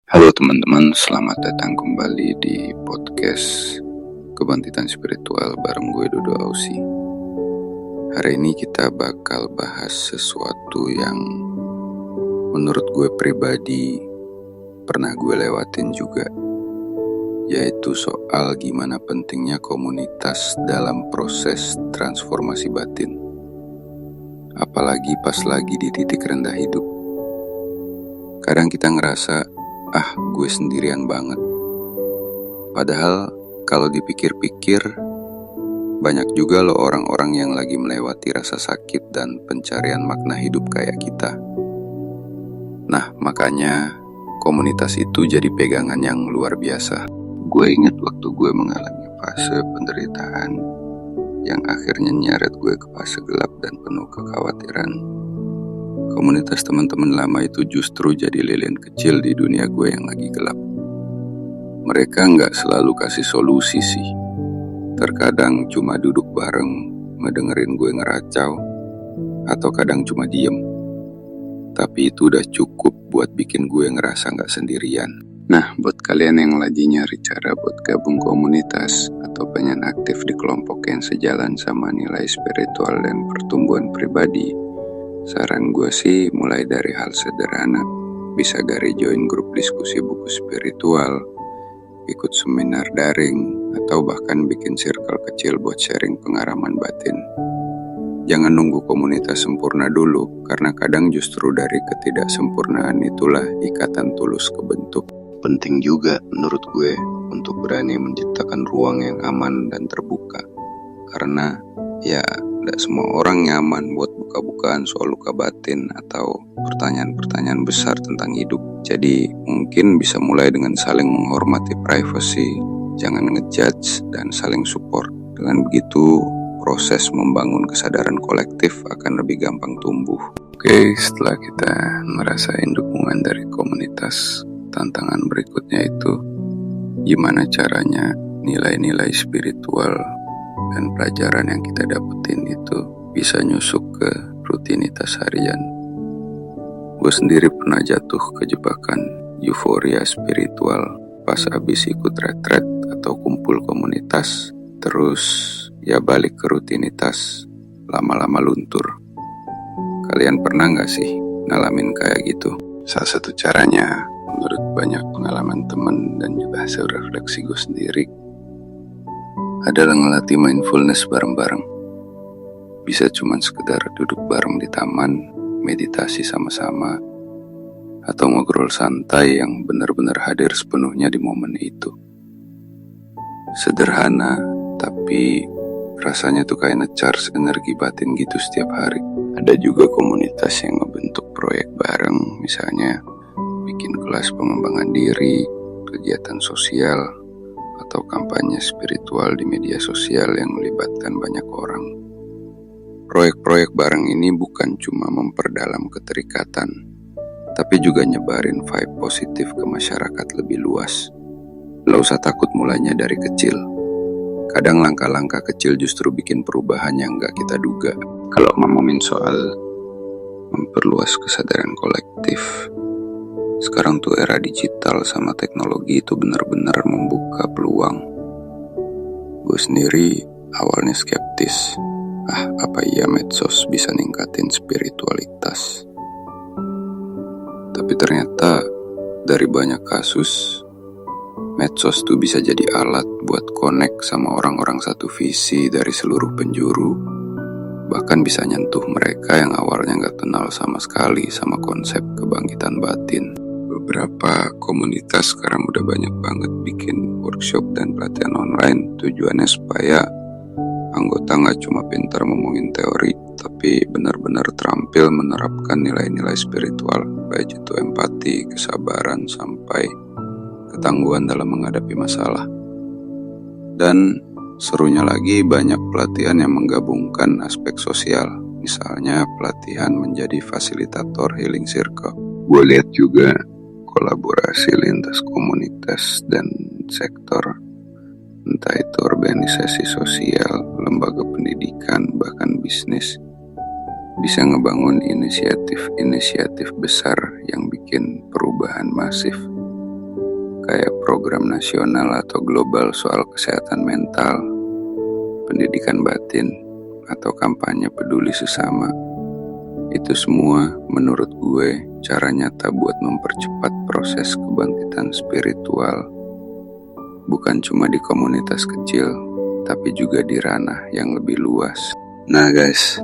Halo teman-teman, selamat datang kembali di podcast Kebangkitan Spiritual bareng gue Dodo Ausi. Hari ini kita bakal bahas sesuatu yang menurut gue pribadi pernah gue lewatin juga, yaitu soal gimana pentingnya komunitas dalam proses transformasi batin. Apalagi pas lagi di titik rendah hidup. Kadang kita ngerasa gue sendirian banget. Padahal kalau dipikir-pikir, banyak juga loh orang-orang yang lagi melewati rasa sakit dan pencarian makna hidup kayak kita. Nah, makanya komunitas itu jadi pegangan yang luar biasa. Gue ingat waktu gue mengalami fase penderitaan yang akhirnya nyeret gue ke fase gelap dan penuh kekhawatiran. Komunitas teman-teman lama itu justru jadi lilin kecil di dunia gue yang lagi gelap. Mereka nggak selalu kasih solusi sih. Terkadang cuma duduk bareng, ngedengerin gue ngeracau, atau kadang cuma diem. Tapi itu udah cukup buat bikin gue ngerasa nggak sendirian. Nah, buat kalian yang lagi nyari cara buat gabung komunitas atau pengen aktif di kelompok yang sejalan sama nilai spiritual dan pertumbuhan pribadi, saran gue sih mulai dari hal sederhana. Bisa dari join grup diskusi buku spiritual, ikut seminar daring, atau bahkan bikin circle kecil buat sharing pengalaman batin. Jangan nunggu komunitas sempurna dulu, karena kadang justru dari ketidaksempurnaan itulah ikatan tulus kebentuk. Penting juga menurut gue untuk berani menciptakan ruang yang aman dan terbuka. Karena tidak semua orang nyaman buat buka-bukaan soal luka batin atau pertanyaan-pertanyaan besar tentang hidup. Jadi mungkin bisa mulai dengan saling menghormati privasi, jangan ngejudge, dan saling support. Dengan begitu, proses membangun kesadaran kolektif akan lebih gampang tumbuh. Oke, setelah kita merasain dukungan dari komunitas, tantangan berikutnya itu gimana caranya nilai-nilai spiritual dan pelajaran yang kita dapetin itu bisa nyusuk ke rutinitas harian. Gue sendiri pernah jatuh ke jebakan euforia spiritual pas abis ikut retret atau kumpul komunitas, terus balik ke rutinitas, lama-lama luntur. Kalian pernah gak sih ngalamin kayak gitu? Salah satu caranya, menurut banyak pengalaman temen dan juga hasil refleksi gue sendiri, adalah ngelatih mindfulness bareng-bareng. Bisa cuman sekedar duduk bareng di taman, meditasi sama-sama, atau ngobrol santai yang benar-benar hadir sepenuhnya di momen itu. Sederhana, tapi rasanya tuh kayak nge-charge energi batin gitu setiap hari. Ada juga komunitas yang ngebentuk proyek bareng, misalnya bikin kelas pengembangan diri, kegiatan sosial, atau kampanye spiritual di media sosial yang melibatkan banyak orang. Proyek-proyek bareng ini bukan cuma memperdalam keterikatan, tapi juga nyebarin vibe positif ke masyarakat lebih luas. Gak usah takut mulainya dari kecil. Kadang langkah-langkah kecil justru bikin perubahan yang gak kita duga. Kalau ngomongin soal memperluas kesadaran kolektif, sekarang tuh era digital sama teknologi itu benar-benar membuka peluang. Gue sendiri awalnya skeptis. Apa iya medsos bisa ningkatin spiritualitas? Tapi ternyata dari banyak kasus, medsos tuh bisa jadi alat buat connect sama orang-orang satu visi dari seluruh penjuru. Bahkan bisa nyentuh mereka yang awalnya gak kenal sama sekali sama konsep kebangkitan batin. Beberapa komunitas sekarang udah banyak banget bikin workshop dan pelatihan online. Tujuannya supaya anggota gak cuma pintar ngomongin teori, tapi benar-benar terampil menerapkan nilai-nilai spiritual, baik itu empati, kesabaran, sampai ketangguhan dalam menghadapi masalah. Dan serunya lagi banyak pelatihan yang menggabungkan aspek sosial, misalnya pelatihan menjadi fasilitator healing circle. Gue lihat juga kolaborasi lintas komunitas dan sektor, entah itu organisasi sosial, lembaga pendidikan, bahkan bisnis, bisa ngebangun inisiatif-inisiatif besar yang bikin perubahan masif. kayak program nasional atau global soal kesehatan mental, pendidikan batin, atau kampanye peduli sesama. Itu semua menurut gue cara nyata buat mempercepat proses kebangkitan spiritual. Bukan cuma di komunitas kecil, tapi juga di ranah yang lebih luas. Nah guys,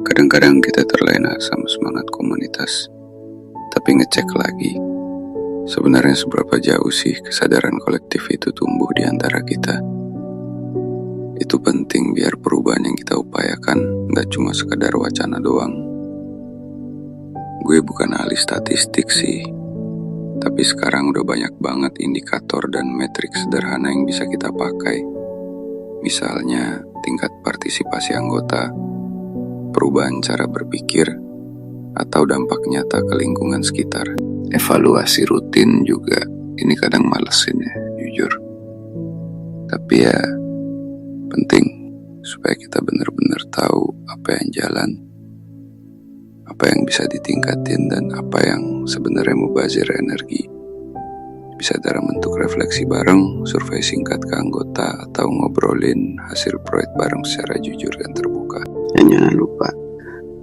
kadang-kadang kita terlena sama semangat komunitas, tapi ngecek lagi, sebenarnya seberapa jauh sih kesadaran kolektif itu tumbuh di antara kita. Itu penting biar perubahan yang kita upayakan gak cuma sekadar wacana doang. Gue bukan ahli statistik sih, tapi sekarang udah banyak banget indikator dan metrik sederhana yang bisa kita pakai. Misalnya tingkat partisipasi anggota, perubahan cara berpikir, atau dampak nyata ke lingkungan sekitar. Evaluasi rutin juga, ini kadang malesin ya, jujur. Tapi ya, penting supaya kita benar-benar tahu apa yang jalan, apa yang bisa ditingkatin, dan apa yang sebenarnya mubazir energi. Bisa dalam bentuk refleksi bareng, survei singkat ke anggota, atau ngobrolin hasil proyek bareng secara jujur dan terbuka. Dan jangan lupa,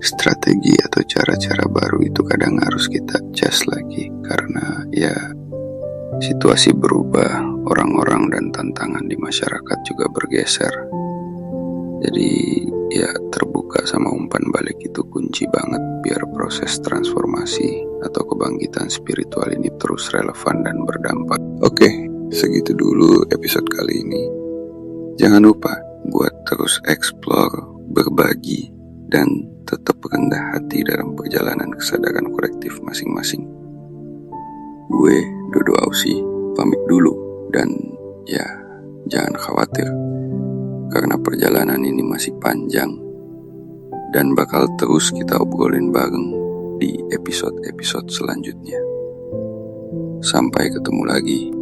strategi atau cara-cara baru itu kadang harus kita adjust lagi, karena ya situasi berubah, orang-orang dan tantangan di masyarakat juga bergeser. Jadi ya terbuka sama umpan balik itu kunci banget biar proses transformasi atau kebangkitan spiritual ini terus relevan dan berdampak. Oke, segitu dulu episode kali ini. Jangan lupa buat terus explore, berbagi, dan tetap rendah hati dalam perjalanan kesadaran kolektif masing-masing. Gue, Dodo Ausi, pamit dulu. Dan ya, jangan khawatir, karena perjalanan ini masih panjang dan bakal terus kita obrolin bareng di episode-episode selanjutnya. Sampai ketemu lagi.